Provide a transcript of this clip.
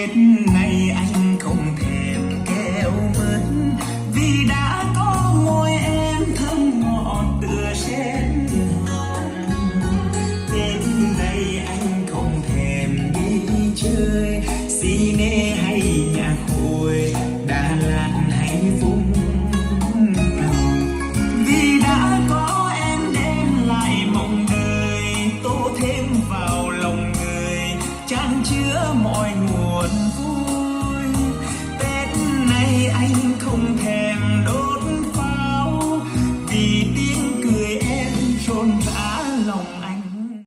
Tết này anh không thèm keo mứt vì đã có môi em thơm ngọt tựa sen hồng. Tết này anh không thèm đi chơi cine hay nhạc hội, Đà Lạt hay Vũng Tàu, vì đã có em đem lại mộng đời, tô thêm vào lòng người chan chứa mọi nguồn vui. Tết này anh không thèm